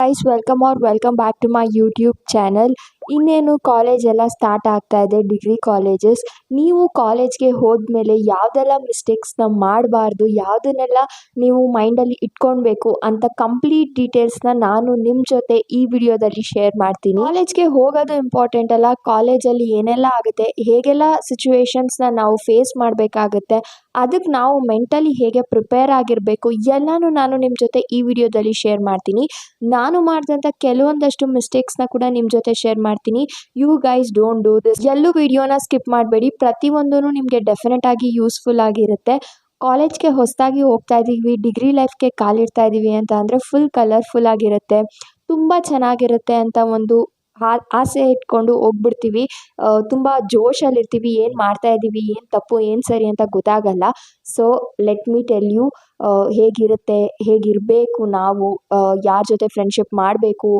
Guys welcome back to my YouTube channel. ಇನ್ನೇನು college ಎಲ್ಲ start ಆಗ್ತಾ ಇದೆ, ಡಿಗ್ರಿ ಕಾಲೇಜಸ್. ನೀವು ಕಾಲೇಜ್ಗೆ ಹೋದ್ಮೇಲೆ ಯಾವುದೆಲ್ಲ ಮಿಸ್ಟೇಕ್ಸ್ನ ಮಾಡಬಾರ್ದು, ಯಾವುದನ್ನೆಲ್ಲ ನೀವು ಮೈಂಡಲ್ಲಿ ಇಟ್ಕೊಳ್ಬೇಕು ಅಂತ ಕಂಪ್ಲೀಟ್ ಡೀಟೇಲ್ಸ್ನ ನಾನು ನಿಮ್ಮ ಜೊತೆ ಈ ವಿಡಿಯೋದಲ್ಲಿ ಶೇರ್ ಮಾಡ್ತೀನಿ. ಕಾಲೇಜ್ಗೆ ಹೋಗೋದು ಇಂಪಾರ್ಟೆಂಟ್ ಅಲ್ಲ, ಕಾಲೇಜಲ್ಲಿ ಏನೆಲ್ಲ ಆಗುತ್ತೆ, ಹೇಗೆಲ್ಲ ಸಿಚುವೇಶನ್ಸ್ನ ನಾವು ಫೇಸ್ ಮಾಡಬೇಕಾಗುತ್ತೆ, ಅದಕ್ಕೆ ನಾವು ಮೆಂಟಲಿ ಹೇಗೆ ಪ್ರಿಪೇರ್ ಆಗಿರಬೇಕು, ಎಲ್ಲನೂ ನಾನು ನಿಮ್ಮ ಜೊತೆ ಈ ವಿಡಿಯೋದಲ್ಲಿ ಶೇರ್ ಮಾಡ್ತೀನಿ. ನಾನು ಮಾಡಿದಂಥ ಕೆಲವೊಂದಷ್ಟು ಮಿಸ್ಟೇಕ್ಸ್ನ ಕೂಡ ನಿಮ್ಮ ಜೊತೆ ಶೇರ್ ಮಾಡ್ತೀನಿ. You guys don't do this. ಎಲ್ಲೂ ವಿಡಿಯೋನ ಸ್ಕಿಪ್ ಮಾಡಬೇಡಿ, ಪ್ರತಿಯೊಂದೂ ನಿಮಗೆ ಡೆಫಿನೆಟ್ ಆಗಿ ಯೂಸ್ಫುಲ್ ಆಗಿರುತ್ತೆ. ಕಾಲೇಜ್ಗೆ ಹೊಸದಾಗಿ ಹೋಗ್ತಾ ಇದ್ದೀವಿ, ಡಿಗ್ರಿ ಲೈಫ್ಗೆ ಕಾಲಿಡ್ತಾ ಇದ್ದೀವಿ ಅಂತ ಅಂದರೆ ಫುಲ್ ಕಲರ್ಫುಲ್ ಆಗಿರುತ್ತೆ, ತುಂಬ ಚೆನ್ನಾಗಿರುತ್ತೆ ಅಂತ ಒಂದು ಆಸೆ ಇಟ್ಕೊಂಡು ಹೋಗ್ಬಿಡ್ತೀವಿ. ತುಂಬ ಜೋಶಲ್ಲಿರ್ತೀವಿ, ಏನು ಮಾಡ್ತಾ ಇದ್ದೀವಿ, ಏನು ತಪ್ಪು ಏನು ಸರಿ ಅಂತ ಗೊತ್ತಾಗಲ್ಲ. So let me tell you ಹೇಗಿರುತ್ತೆ, ಹೇಗಿರಬೇಕು ನಾವು, ಯಾರ ಜೊತೆ ಫ್ರೆಂಡ್ಶಿಪ್ ಮಾಡಬೇಕು,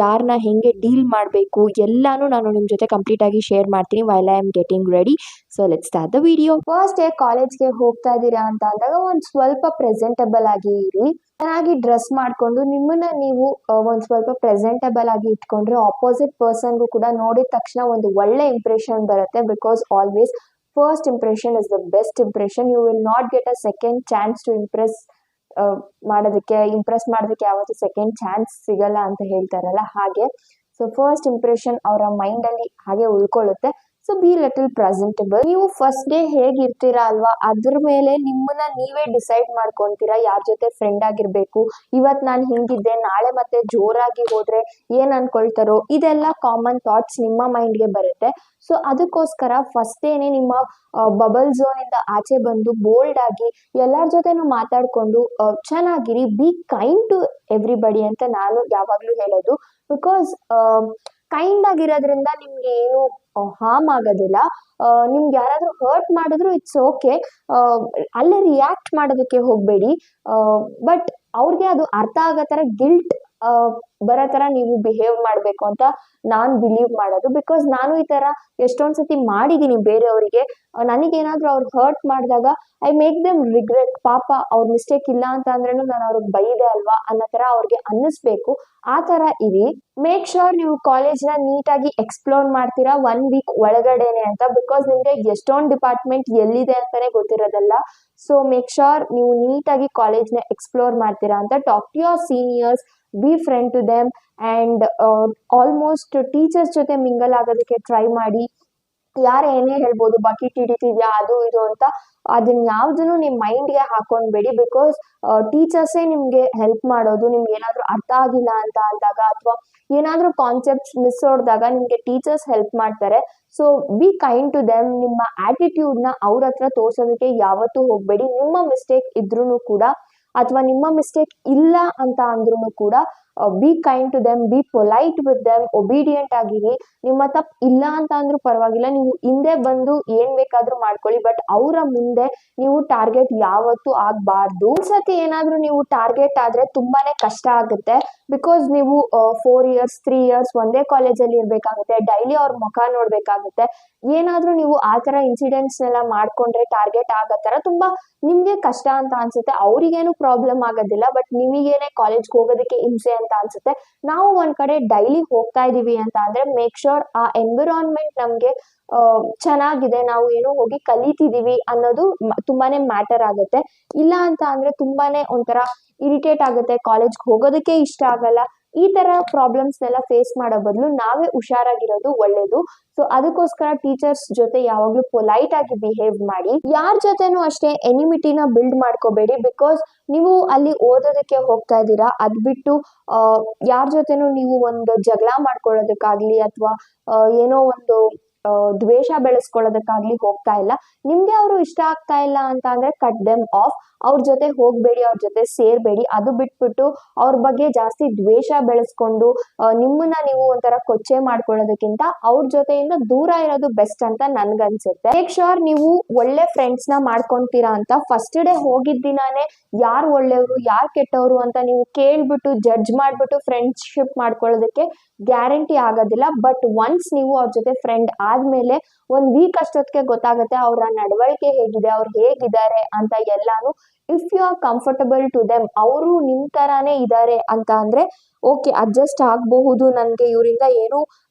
ಯಾರನ್ನ ಹೇಗೆ ಡೀಲ್ ಮಾಡಬೇಕು, ಎಲ್ಲನೂ ನಾನು ನಿಮ್ಮ ಜೊತೆ ಕಂಪ್ಲೀಟಾಗಿ ಶೇರ್ ಮಾಡ್ತೀನಿ while I am getting ready. So let's start the video. First day ಕಾಲೇಜ್ಗೆ ಹೋಗ್ತಾ ಇದ್ದೀರಾ ಅಂತ ಅಂದಾಗ ಒಂದು ಸ್ವಲ್ಪ ಪ್ರೆಸೆಂಟಬಲ್ ಆಗಿ ಇರಿ. ಚೆನ್ನಾಗಿ ಡ್ರೆಸ್ ಮಾಡಿಕೊಂಡು ನಿಮ್ಮನ್ನ ನೀವು ಒಂದು ಸ್ವಲ್ಪ ಪ್ರೆಸೆಂಟಬಲ್ ಆಗಿ ಇಟ್ಕೊಂಡ್ರೆ ಆಪೋಸಿಟ್ ಪರ್ಸನ್ಗೂ ಕೂಡ ನೋಡಿದ ತಕ್ಷಣ ಒಂದು ಒಳ್ಳೆ ಇಂಪ್ರೆಷನ್ ಬರುತ್ತೆ. Because always first impression is the best impression. You will not get a second chance to impress ಮಾಡೋದಕ್ಕೆ ಯಾವತ್ತೂ ಸೆಕೆಂಡ್ ಚಾನ್ಸ್ ಸಿಗಲ್ಲ ಅಂತ ಹೇಳ್ತಾರಲ್ಲ ಹಾಗೆ. ಸೊ ಫಸ್ಟ್ ಇಂಪ್ರೆಷನ್ ಅವರ ಮೈಂಡಲ್ಲಿ ಹಾಗೆ ಉಳ್ಕೊಳ್ಳುತ್ತೆ. So be little presentable. ನೀವು ಫಸ್ಟ್ ಡೇ ಹೇಗಿರ್ತೀರಾ ಅಲ್ವಾ, ಅದ್ರ ಮೇಲೆ ನಿಮ್ಮನ್ನ ನೀವೇ ಡಿಸೈಡ್ ಮಾಡ್ಕೊತೀರಾ ಯಾರ ಜೊತೆ ಫ್ರೆಂಡ್ ಆಗಿರ್ಬೇಕು. ಇವತ್ತು ನಾನು ಹಿಂಗಿದ್ದೆ, ನಾಳೆ ಮತ್ತೆ ಜೋರಾಗಿ ಹೋದ್ರೆ ಏನ್ ಅನ್ಕೊಳ್ತಾರೋ, ಇದೆಲ್ಲ ಕಾಮನ್ ಥಾಟ್ಸ್ ನಿಮ್ಮ ಮೈಂಡ್ಗೆ ಬರುತ್ತೆ. ಸೊ ಅದಕ್ಕೋಸ್ಕರ ಫಸ್ಟ್ ಡೇನೆ ನಿಮ್ಮ ಬಬಲ್ ಝೋನ್ ಇಂದ ಆಚೆ ಬಂದು ಬೋಲ್ಡ್ ಆಗಿ ಎಲ್ಲರ ಜೊತೆನೂ ಮಾತಾಡ್ಕೊಂಡು ಚೆನ್ನಾಗಿರಿ. ಬಿ ಕೈಂಡ್ ಟು ಎವ್ರಿಬಡಿ ಅಂತ ನಾನು ಯಾವಾಗ್ಲೂ ಹೇಳೋದು. ಬಿಕಾಸ್ ಕೈಂಡ್ ಆಗಿರೋದ್ರಿಂದ ನಿಮ್ಗೆ ಏನು ಹಾರ್ಮ್ ಆಗೋದಿಲ್ಲ. ನಿಮ್ಗೆ ಯಾರಾದ್ರೂ ಹರ್ಟ್ ಮಾಡಿದ್ರು ಇಟ್ಸ್ ಓಕೆ, ಅಲ್ಲೇ ರಿಯಾಕ್ಟ್ ಮಾಡೋದಕ್ಕೆ ಹೋಗ್ಬೇಡಿ. ಬಟ್ ಅವ್ರಿಗೆ ಅದು ಅರ್ಥ ಆಗೋ ಥರ ಗಿಲ್ಟ್ ಬರೋ ಥರ ನೀವು ಬಿಹೇವ್ ಮಾಡಬೇಕು ಅಂತ ನಾನು ಬಿಲೀವ್ ಮಾಡೋದು. ಬಿಕಾಸ್ ನಾನು ಈ ಥರ ಎಷ್ಟೊಂದು ಸತಿ ಮಾಡಿದ್ದೀನಿ ಬೇರೆಯವರಿಗೆ. ನನಗೇನಾದ್ರೂ ಅವ್ರು ಹರ್ಟ್ ಮಾಡಿದಾಗ ಐ ಮೇಕ್ ದೆಮ್ ರಿಗ್ರೆಟ್. ಪಾಪ ಅವ್ರ ಮಿಸ್ಟೇಕ್ ಇಲ್ಲ ಅಂತ ಅಂದ್ರೇನು ನಾನು ಅವ್ರಿಗೆ ಬೈದೆ ಅಲ್ವಾ ಅನ್ನೋ ಥರ ಅವ್ರಿಗೆ ಅನ್ನಿಸ್ಬೇಕು. ಆ ಥರ ಇರಿ. ಮೇಕ್ ಶೋರ್ ನೀವು ಕಾಲೇಜ್ನ ನೀಟಾಗಿ ಎಕ್ಸ್ಪ್ಲೋರ್ ಮಾಡ್ತೀರಾ 1 ವೀಕ್ ಒಳಗಡೆನೆ ಅಂತ. ಬಿಕಾಸ್ ನಿಮಗೆ ಎಷ್ಟೊಂದು ಡಿಪಾರ್ಟ್ಮೆಂಟ್ ಎಲ್ಲಿದೆ ಅಂತಾನೆ ಗೊತ್ತಿರೋದಲ್ಲ. ಸೊ ಮೇಕ್ ಶೋರ್ ನೀವು ನೀಟಾಗಿ ಕಾಲೇಜ್ನ ಎಕ್ಸ್ಪ್ಲೋರ್ ಮಾಡ್ತೀರಾ ಅಂತ. Talk to your seniors, be friend to them, and almost teachers ಜೊತೆ ಮಿಂಗಲ್ ಆಗೋದಕ್ಕೆ ಟ್ರೈ ಮಾಡಿ. ಯಾರು ಏನೇ ಹೇಳ್ಬೋದು, ಬಕೆಟ್ ಹಿಡಿತಿದ್ಯಾ ಅದು ಇದು ಅಂತ, ಅದನ್ನ ಯಾವುದನ್ನು ನಿಮ್ಮ ಮೈಂಡ್ಗೆ ಹಾಕೊಂಡ್ಬೇಡಿ. ಬಿಕಾಸ್ ಟೀಚರ್ಸೇ ನಿಮಗೆ ಹೆಲ್ಪ್ ಮಾಡೋದು. ನಿಮ್ಗೆ ಏನಾದರೂ ಅರ್ಥ ಆಗಿಲ್ಲ ಅಂತ ಅಂದಾಗ ಅಥವಾ ಏನಾದರೂ ಕಾನ್ಸೆಪ್ಟ್ಸ್ ಮಿಸ್ ಹೊಡೆದಾಗ ನಿಮಗೆ ಟೀಚರ್ಸ್ ಹೆಲ್ಪ್ ಮಾಡ್ತಾರೆ. So be kind to them. ನಿಮ್ಮ ಆಟಿಟ್ಯೂಡ್ನ ಅವ್ರ ಹತ್ರ ತೋರ್ಸೋದಕ್ಕೆ ಯಾವತ್ತೂ ಹೋಗಬೇಡಿ. ನಿಮ್ಮ ಮಿಸ್ಟೇಕ್ ಇದ್ರೂ ಕೂಡ ಅಥವಾ ನಿಮ್ಮ ಮಿಸ್ಟೇಕ್ ಇಲ್ಲ ಅಂತ ಅಂದ್ರೂ ಕೂಡ be kind to them, be polite with them, obedient ಆಗಿರಿ. ನಿಮ್ಮ ತಪ್ಪು ಇಲ್ಲ ಅಂತ ಅಂದ್ರೂ ಪರವಾಗಿಲ್ಲ, ನೀವು ಹಿಂದೆ ಬಂದು ಏನ್ ಬೇಕಾದ್ರೂ ಮಾಡ್ಕೊಳ್ಳಿ. ಬಟ್ ಅವರ ಮುಂದೆ ನೀವು ಟಾರ್ಗೆಟ್ ಯಾವತ್ತೂ ಆಗಬಾರ್ದು. ಒಂದ್ಸತಿ ಏನಾದ್ರೂ ನೀವು ಟಾರ್ಗೆಟ್ ಆದ್ರೆ ತುಂಬಾನೇ ಕಷ್ಟ ಆಗುತ್ತೆ. ಬಿಕಾಸ್ ನೀವು 4 years 3 years ಒಂದೇ ಕಾಲೇಜಲ್ಲಿ ಇರ್ಬೇಕಾಗುತ್ತೆ, ಡೈಲಿ ಅವ್ರ ಮುಖ ನೋಡ್ಬೇಕಾಗುತ್ತೆ. ಏನಾದ್ರೂ ನೀವು ಆ ತರ ಇನ್ಸಿಡೆಂಟ್ಸ್ನೆಲ್ಲ ಮಾಡ್ಕೊಂಡ್ರೆ ಟಾರ್ಗೆಟ್ ಆಗೋ ತರ ತುಂಬಾ ನಿಮ್ಗೆ ಕಷ್ಟ ಅಂತ ಅನ್ಸುತ್ತೆ. ಅವ್ರಿಗೇನು ಪ್ರಾಬ್ಲಮ್ ಆಗೋದಿಲ್ಲ, ಬಟ್ ನಿಮಗೇನೆ ಕಾಲೇಜ್ಗೆ ಹೋಗೋದಕ್ಕೆ ಹಿಂಸೆ ಅಂತ ಅನ್ಸುತ್ತೆ. ನಾವು ಒಂದ್ ಕಡೆ ಡೈಲಿ ಹೋಗ್ತಾ ಇದೀವಿ ಅಂತ ಅಂದ್ರೆ ಮೇಕ್ ಶೋರ್ ಆ ಎನ್ವಿರಾನ್ಮೆಂಟ್ ನಮ್ಗೆ ಚೆನ್ನಾಗಿದೆ, ನಾವು ಏನೋ ಹೋಗಿ ಕಲಿತಿದೀವಿ ಅನ್ನೋದು ತುಂಬಾನೇ ಮ್ಯಾಟರ್ ಆಗುತ್ತೆ. ಇಲ್ಲ ಅಂತ ಅಂದ್ರೆ ತುಂಬಾನೇ ಒಂಥರ ಇರಿಟೇಟ್ ಆಗುತ್ತೆ, ಕಾಲೇಜ್ಗೆ ಹೋಗೋದಕ್ಕೆ ಇಷ್ಟ ಆಗಲ್ಲ. ಈ ತರ ಪ್ರಾಬ್ಲಮ್ಸ್ನೆಲ್ಲ ಫೇಸ್ ಮಾಡೋ ಬದಲು ನಾವೇ ಹುಷಾರಾಗಿರೋದು ಒಳ್ಳೇದು. ಸೊ ಅದಕ್ಕೋಸ್ಕರ ಟೀಚರ್ಸ್ ಜೊತೆ ಯಾವಾಗ್ಲೂ ಪೊಲೈಟ್ ಆಗಿ ಬಿಹೇವ್ ಮಾಡಿ. ಯಾರ ಜೊತೆನೂ ಅಷ್ಟೇ ಎನಿಮಿಟಿನ ಬಿಲ್ಡ್ ಮಾಡ್ಕೋಬೇಡಿ. ಬಿಕಾಸ್ ನೀವು ಅಲ್ಲಿ ಓದೋದಕ್ಕೆ ಹೋಗ್ತಾ ಇದ್ದೀರಾ, ಅದ್ ಬಿಟ್ಟು ಯಾರ ಜೊತೆನೂ ನೀವು ಒಂದು ಜಗಳ ಮಾಡ್ಕೊಳ್ಳೋದಕ್ಕಾಗ್ಲಿ ಅಥವಾ ಏನೋ ಒಂದು ದ್ವೇಷ ಬೆಳೆಸ್ಕೊಳ್ಳೋದಕ್ಕಾಗ್ಲಿ ಹೋಗ್ತಾ ಇಲ್ಲ. ನಿಮ್ಗೆ ಅವರು ಇಷ್ಟ ಆಗ್ತಾ ಇಲ್ಲ ಅಂತ ಅಂದ್ರೆ ಕಟ್ ದೆಮ್ ಆಫ್. ಅವ್ರ ಜೊತೆ ಹೋಗ್ಬೇಡಿ, ಅವ್ರ ಜೊತೆ ಸೇರ್ಬೇಡಿ. ಅದು ಬಿಟ್ಬಿಟ್ಟು ಅವ್ರ ಬಗ್ಗೆ ಜಾಸ್ತಿ ದ್ವೇಷ ಬೆಳೆಸ್ಕೊಂಡು ನಿಮ್ಮನ್ನ ನೀವು ಒಂಥರ ಕೊಚ್ಚೆ ಮಾಡ್ಕೊಳ್ಳೋದಕ್ಕಿಂತ ಅವ್ರ ಜೊತೆಯಿಂದ ದೂರ ಇರೋದು ಬೆಸ್ಟ್ ಅಂತ ನನ್ಗನ್ಸುತ್ತೆ. ಮೇಕ್ ಶೋರ್ ನೀವು ಒಳ್ಳೆ ಫ್ರೆಂಡ್ಸ್ ನ ಮಾಡ್ಕೊಂತೀರಾ ಅಂತ ಫಸ್ಟ್ ಡೇ ಹೋಗಿದ್ದ ದಿನಾನೇ ಯಾರು ಒಳ್ಳೆಯವರು ಯಾರು ಕೆಟ್ಟವರು ಅಂತ ನೀವು ಕೇಳ್ಬಿಟ್ಟು ಜಡ್ಜ್ ಮಾಡ್ಬಿಟ್ಟು ಫ್ರೆಂಡ್ಶಿಪ್ ಮಾಡ್ಕೊಳ್ಳೋದಕ್ಕೆ ಗ್ಯಾರಂಟಿ ಆಗೋದಿಲ್ಲ. ಬಟ್ ಒನ್ಸ್ ನೀವು ಅವ್ರ ಜೊತೆ ಫ್ರೆಂಡ್ ಆದ್ಮೇಲೆ 1 ವೀಕ್ ಅಷ್ಟೊತ್ತಿಗೆ ಗೊತ್ತಾಗುತ್ತೆ ಅವರ ನಡವಳಿಕೆ ಹೇಗಿದೆ, ಅವ್ರು ಹೇಗಿದ್ದಾರೆ ಅಂತ ಎಲ್ಲಾನು. If you are comfortable to them, ಅವರು ನಿಮ್ ತರಾನೇ ಇದ್ದಾರೆ ಅಂತ ಅಂದ್ರೆ ಓಕೆ, ಅಡ್ಜಸ್ಟ್ ಆಗಬಹುದು, ನನ್ಗೆ ಇವರಿಂದ ಏನು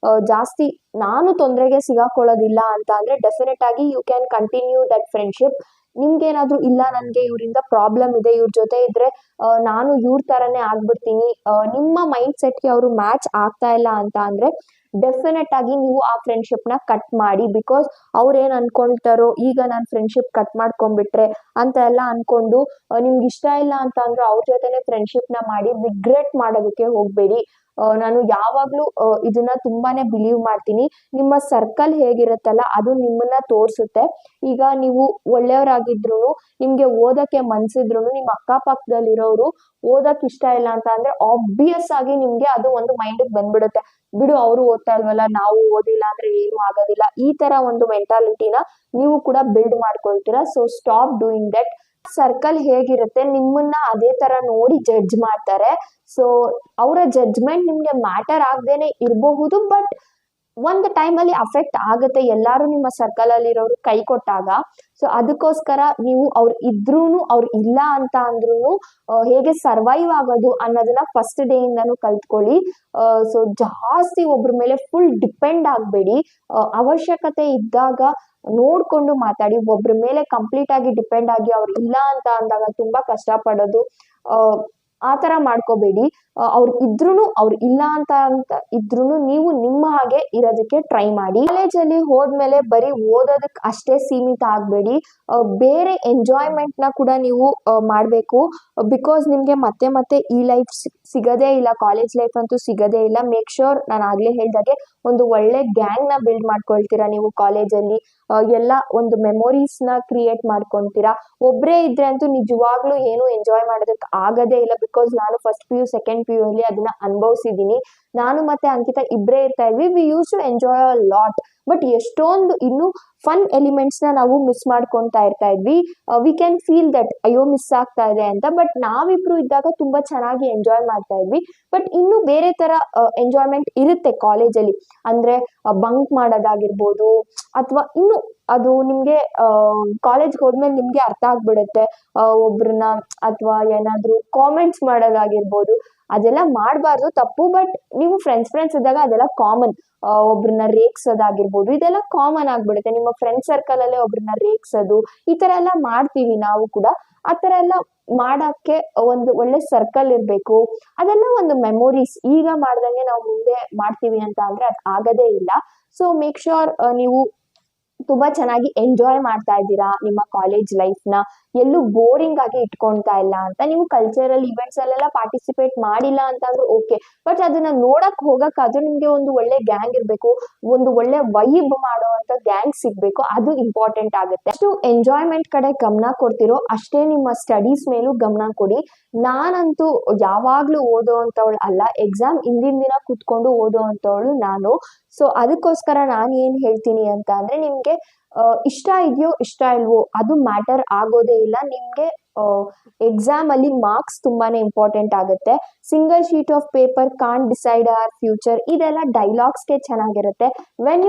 ಜಾಸ್ತಿ ನಾನು ತೊಂದರೆಗೆ ಸಿಗಾಕೊಳ್ಳೋದಿಲ್ಲ ಅಂತ ಅಂದ್ರೆ ಡೆಫಿನೆಟ್ ಆಗಿ you can continue that friendship. ನಿಮ್ಗೇನಾದ್ರೂ ಇಲ್ಲ ನನ್ಗೆ ಇವರಿಂದ ಪ್ರಾಬ್ಲಮ್ ಇದೆ, ಇವ್ರ ಜೊತೆ ಇದ್ರೆ ನಾನು ಇವ್ರ ತರಾನೇ ಆಗ್ಬಿಡ್ತೀನಿ, ನಿಮ್ಮ ಮೈಂಡ್ ಸೆಟ್ಗೆ ಅವರು ಮ್ಯಾಚ್ ಆಗ್ತಾ ಇಲ್ಲ ಅಂತ ಅಂದ್ರೆ ಡೆಫಿನೆಟ್ ಆಗಿ ನೀವು ಆ ಫ್ರೆಂಡ್ಶಿಪ್ ನ ಕಟ್ ಮಾಡಿ. ಬಿಕಾಸ್ ಅವ್ರ ಏನ್ ಅನ್ಕೊಳ್ತಾರೋ, ಈಗ ನಾನು ಫ್ರೆಂಡ್ಶಿಪ್ ಕಟ್ ಮಾಡ್ಕೊಂಡ್ಬಿಟ್ರೆ ಅಂತ ಎಲ್ಲ ಅನ್ಕೊಂಡು ನಿಮ್ಗೆ ಇಷ್ಟ ಇಲ್ಲ ಅಂತ ಅಂದ್ರೆ ಅವ್ರ ಜೊತೆನೆ ಫ್ರೆಂಡ್ಶಿಪ್ ನ ಮಾಡಿ ರಿಗ್ರೆಟ್ ಮಾಡೋದಕ್ಕೆ ಹೋಗ್ಬೇಡಿ. ನಾನು ಯಾವಾಗ್ಲೂ ಇದನ್ನ ತುಂಬಾನೇ ಬಿಲೀವ್ ಮಾಡ್ತೀನಿ. ನಿಮ್ಮ ಸರ್ಕಲ್ ಹೇಗಿರುತ್ತಲ್ಲ ಅದು ನಿಮ್ಮನ್ನ ತೋರ್ಸುತ್ತೆ. ಈಗ ನೀವು ಒಳ್ಳೆಯವರಾಗಿದ್ರು, ನಿಮ್ಗೆ ಓದಕ್ಕೆ ಮನ್ಸಿದ್ರು, ನಿಮ್ಮ ಅಕ್ಕಪಕ್ಕದಲ್ಲಿರೋರು ಓದಕ್ ಇಷ್ಟ ಇಲ್ಲ ಅಂತ ಅಂದ್ರೆ ಆಬ್ವಿಯಸ್ ಆಗಿ ನಿಮ್ಗೆ ಅದು ಒಂದು ಮೈಂಡ್ ಬಂದ್ಬಿಡುತ್ತೆ. ಬಿಡು, ಅವರು ಓದ್ತಾ ಇಲ್ವಲ್ಲ, ನಾವು ಓದಿಲ್ಲ ಅಂದ್ರೆ ಏನು ಆಗೋದಿಲ್ಲ, ಈ ತರ ಒಂದು ಮೆಂಟಾಲಿಟಿನ ನೀವು ಕೂಡ ಬಿಲ್ಡ್ ಮಾಡ್ಕೊಳ್ತೀರಾ. So stop doing that. Circle ಹೇಗಿರುತ್ತೆ ನಿಮ್ಮನ್ನ ಅದೇ ತರ ನೋಡಿ ಜಡ್ಜ್ ಮಾಡ್ತಾರೆ. ಸೊ ಅವರ ಜಡ್ಜ್ಮೆಂಟ್ ನಿಮ್ಗೆ ಮ್ಯಾಟರ್ ಆಗದೇನೆ ಇರಬಹುದು, ಬಟ್ ಒಂದು ಟೈಮ್ ಅಲ್ಲಿ ಅಫೆಕ್ಟ್ ಆಗುತ್ತೆ. ಎಲ್ಲಾರು ನಿಮ್ಮ ಸರ್ಕಲ್ ಅಲ್ಲಿ ಇರೋರು ಕೈ ಕೊಟ್ಟಾಗ. ಸೊ ಅದಕ್ಕೋಸ್ಕರ ನೀವು ಅವ್ರು ಇದ್ರೂನು ಅವ್ರು ಇಲ್ಲ ಅಂತ ಅಂದ್ರೂ ಹೇಗೆ ಸರ್ವೈವ್ ಆಗೋದು ಅನ್ನೋದನ್ನ ಫಸ್ಟ್ ಡೇ ಇಂದಾನು ಕಲ್ತ್ಕೊಳ್ಳಿ. ಸೊ ಜಾಸ್ತಿ ಒಬ್ರ ಮೇಲೆ ಫುಲ್ ಡಿಪೆಂಡ್ ಆಗ್ಬೇಡಿ. ಅವಶ್ಯಕತೆ ಇದ್ದಾಗ ನೋಡ್ಕೊಂಡು ಮಾತಾಡಿ. ಒಬ್ರ ಮೇಲೆ ಕಂಪ್ಲೀಟ್ ಆಗಿ ಡಿಪೆಂಡ್ ಆಗಿ ಅವ್ರು ಇಲ್ಲ ಅಂತ ಅಂದಾಗ ತುಂಬಾ ಕಷ್ಟ ಪಡೋದು, ಆತರ ಮಾಡ್ಕೋಬೇಡಿ. ಅವ್ರು ಇದ್ರೂನು ಅವ್ರು ಇಲ್ಲ ಅಂತ ಇದ್ರೂನು ನೀವು ನಿಮ್ಮ ಹಾಗೆ ಇರೋದಕ್ಕೆ ಟ್ರೈ ಮಾಡಿ. ಕಾಲೇಜಲ್ಲಿ ಹೋದ್ಮೇಲೆ ಬರೀ ಓದೋದಕ್ ಅಷ್ಟೇ ಸೀಮಿತ ಆಗ್ಬೇಡಿ. ಬೇರೆ ಎಂಜಾಯ್ಮೆಂಟ್ ನ ಕೂಡ ನೀವು ಮಾಡ್ಬೇಕು. ಬಿಕಾಸ್ ನಿಮ್ಗೆ ಮತ್ತೆ ಮತ್ತೆ ಈ ಲೈಫ್ ಸಿಗದೇ ಇಲ್ಲ, ಕಾಲೇಜ್ ಲೈಫ್ ಅಂತೂ ಸಿಗದೇ ಇಲ್ಲ. ಮೇಕ್ ಶೋರ್ ನಾನು ಆಗ್ಲೇ ಹೇಳ್ದಾಗೆ ಒಂದು ಒಳ್ಳೆ ಗ್ಯಾಂಗ್ ನ ಬಿಲ್ಡ್ ಮಾಡ್ಕೊಳ್ತೀರಾ ನೀವು ಕಾಲೇಜಲ್ಲಿ. ಎಲ್ಲ ಒಂದು ಮೆಮೊರೀಸ್ ನ ಕ್ರಿಯೇಟ್ ಮಾಡ್ಕೊಂತೀರಾ. ಒಬ್ರೇ ಇದ್ರೆ ಅಂತೂ ನಿಜವಾಗ್ಲೂ ಏನು ಎಂಜಾಯ್ ಮಾಡೋದಕ್ಕೆ ಆಗದೇ ಇಲ್ಲ. ಬಿಕಾಸ್ ನಾನು ಫಸ್ಟ್ PU ಸೆಕೆಂಡ್ PU ಅಲ್ಲಿ ಅದನ್ನ ಅನುಭವಿಸಿದೀನಿ. ನಾನು ಮತ್ತೆ ಅಂಕಿತಾ ಇಬ್ರೇ ಇರ್ತಾ ಇದ್ವಿ. We use to enjoy a lot. But ಎಷ್ಟೊಂದು ಇನ್ನು ಫನ್ ಎಲಿಮೆಂಟ್ಸ್ ನ ನಾವು ಮಿಸ್ ಮಾಡ್ಕೊಂತಾ ಇರ್ತಾ ಇದ್ವಿ. ವಿ ಕ್ಯಾನ್ ಫೀಲ್ ದಟ್ ಅಯ್ಯೋ ಮಿಸ್ ಆಗ್ತಾ ಇದೆ ಅಂತ. ಬಟ್ ನಾವಿಬ್ರು ಇದ್ದಾಗ ತುಂಬಾ ಚೆನ್ನಾಗಿ ಎಂಜಾಯ್ ಮಾಡ್ತಾ ಇದ್ವಿ. ಬಟ್ ಇನ್ನು ಬೇರೆ ತರ ಎಂಜಾಯ್ಮೆಂಟ್ ಇರುತ್ತೆ ಕಾಲೇಜಲ್ಲಿ. ಅಂದ್ರೆ ಬಂಕ್ ಮಾಡೋದಾಗಿರ್ಬೋದು, ಅಥವಾ ಇನ್ನು ಅದು ನಿಮ್ಗೆ ಕಾಲೇಜ್ ಹೋದ್ಮೇಲೆ ನಿಮ್ಗೆ ಅರ್ಥ ಆಗ್ಬಿಡುತ್ತೆ. ಒಬ್ರನ್ನ ಅಥವಾ ಏನಾದ್ರು ಕಾಮೆಂಟ್ಸ್ ಮಾಡೋದಾಗಿರ್ಬೋದು, ಅದೆಲ್ಲ ಮಾಡಬಾರ್ದು, ತಪ್ಪು. ಬಟ್ ನೀವು ಫ್ರೆಂಡ್ಸ್ ಇದ್ದಾಗ ಅದೆಲ್ಲ ಕಾಮನ್. ಒಬ್ರನ್ನ ರೇಗ್ಸೋದಾಗಿರ್ಬೋದು, ಇದೆಲ್ಲ ಕಾಮನ್ ಆಗ್ಬಿಡುತ್ತೆ. ನಿಮ್ಮ ಫ್ರೆಂಡ್ ಸರ್ಕಲ್ ಅಲ್ಲೇ ಒಬ್ರನ್ನ ರೇಗ್ಸೋದು, ಈ ತರ ಎಲ್ಲ ಮಾಡ್ತೀವಿ ನಾವು ಕೂಡ. ಆ ತರ ಎಲ್ಲ ಮಾಡಕ್ಕೆ ಒಂದು ಒಳ್ಳೆ ಸರ್ಕಲ್ ಇರ್ಬೇಕು. ಅದೆಲ್ಲ ಒಂದು ಮೆಮೊರೀಸ್. ಈಗ ಮಾಡ್ದಂಗೆ ನಾವು ಮುಂದೆ ಮಾಡ್ತೀವಿ ಅಂತ ಅಂದ್ರೆ ಅದು ಆಗದೇ ಇಲ್ಲ. ಸೊ ಮೇಕ್ ಶೋರ್ ನೀವು ತುಂಬಾ ಚೆನ್ನಾಗಿ ಎಂಜಾಯ್ ಮಾಡ್ತಾ ಇದ್ದೀರಾ ನಿಮ್ಮ ಕಾಲೇಜ್ ಲೈಫ್ ನ. ಎಲ್ಲೂ ಬೋರಿಂಗ್ ಆಗಿ ಇಟ್ಕೊಂತಾ ಇಲ್ಲ ಅಂತ. ನೀವು ಕಲ್ಚರಲ್ ಇವೆಂಟ್ಸ್ ಅಲ್ಲೆಲ್ಲ ಪಾರ್ಟಿಸಿಪೇಟ್ ಮಾಡಿಲ್ಲ ಅಂತಂದ್ರೆ ಓಕೆ, ಬಟ್ ಅದನ್ನ ನೋಡಕ್ ಹೋಗಕ್ಕಾದ್ರೂ ನಿಮ್ಗೆ ಒಂದು ಒಳ್ಳೆ ಗ್ಯಾಂಗ್ ಇರ್ಬೇಕು, ಒಂದು ಒಳ್ಳೆ ವೈಬ್ ಮಾಡುವಂತ ಗ್ಯಾಂಗ್ ಸಿಗ್ಬೇಕು. ಅದು ಇಂಪಾರ್ಟೆಂಟ್ ಆಗುತ್ತೆ. ಅಷ್ಟು ಎಂಜಾಯ್ಮೆಂಟ್ ಕಡೆ ಗಮನ ಕೊಡ್ತಿರೋ ಅಷ್ಟೇ ನಿಮ್ಮ ಸ್ಟಡೀಸ್ ಮೇಲೂ ಗಮನ ಕೊಡಿ. ನಾನಂತೂ ಯಾವಾಗ್ಲೂ ಓದೋ ಅಂತವಳು ಅಲ್ಲ, ಎಕ್ಸಾಮ್ ಹಿಂದಿನ ದಿನ ಕುತ್ಕೊಂಡು ಓದೋ ಅಂತವಳು ನಾನು. ಸೊ ಅದಕ್ಕೋಸ್ಕರ ನಾನು ಏನ್ ಹೇಳ್ತೀನಿ ಅಂತ ಅಂದ್ರೆ, ನಿಮ್ಗೆ ಇಷ್ಟ ಇದೆಯೋ ಇಷ್ಟ ಇಲ್ವೋ ಅದು ಮ್ಯಾಟರ್ ಆಗೋದೇ ಇಲ್ಲ. ನಿಮ್ಗೆ ಎಕ್ಸಾಮ್ ಅಲ್ಲಿ ಮಾರ್ಕ್ಸ್ ತುಂಬಾನೇ ಇಂಪಾರ್ಟೆಂಟ್ ಆಗುತ್ತೆ. Single sheet of paper can't decide our future, ಇದೆಲ್ಲ ಡೈಲಾಗ್ಸ್ಗೆ ಚೆನ್ನಾಗಿರುತ್ತೆ. When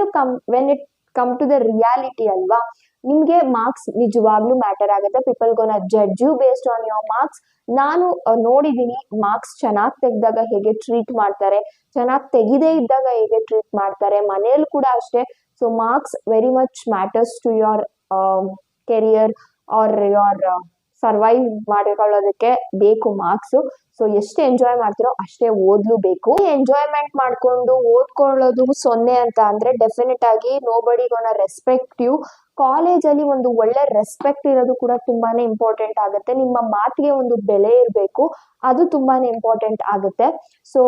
it come to the reality ಅಲ್ವಾ, ನಿಮ್ಗೆ ಮಾರ್ಕ್ಸ್ ನಿಜವಾಗ್ಲೂ ಮ್ಯಾಟರ್ ಆಗುತ್ತೆ. People gonna judge you based on your marks. ನಾನು ನೋಡಿದೀನಿ ಮಾರ್ಕ್ಸ್ ಚೆನ್ನಾಗಿ ತೆಗ್ದಾಗ ಹೇಗೆ ಟ್ರೀಟ್ ಮಾಡ್ತಾರೆ, ಚೆನ್ನಾಗಿ ತೆಗಿದೇ ಇದ್ದಾಗ ಹೇಗೆ ಟ್ರೀಟ್ ಮಾಡ್ತಾರೆ. ಮನೇಲಿ ಕೂಡ ಅಷ್ಟೇ. So marks very much matters to your career or your survive ಮಾಡಿಕೊಳ್ಳೋದಕ್ಕೆ ಬೇಕು ಮಾರ್ಕ್ಸ್. ಸೊ ಎಷ್ಟು ಎಂಜಾಯ್ ಮಾಡ್ತಿರೋ ಅಷ್ಟೇ ಓದ್ಲು ಬೇಕು. ಎಂಜಾಯ್ಮೆಂಟ್ ಮಾಡ್ಕೊಂಡು ಓದ್ಕೊಳ್ಳೋದು 0 ಅಂತ ಅಂದ್ರೆ ಡೆಫಿನೆಟ್ ಆಗಿ ನೋಬಡಿ ಗೋನ ರೆಸ್ಪೆಕ್ಟ್ ಯು. ಕಾಲೇಜಲ್ಲಿ ಒಂದು ಒಳ್ಳೆ ರೆಸ್ಪೆಕ್ಟ್ ಇರೋದು ಕೂಡ ತುಂಬಾನೇ ಇಂಪಾರ್ಟೆಂಟ್ ಆಗುತ್ತೆ. ನಿಮ್ಮ ಮಾತಿಗೆ ಒಂದು ಬೆಲೆ ಇರಬೇಕು, ಅದು ತುಂಬಾನೇ ಇಂಪಾರ್ಟೆಂಟ್ ಆಗುತ್ತೆ. So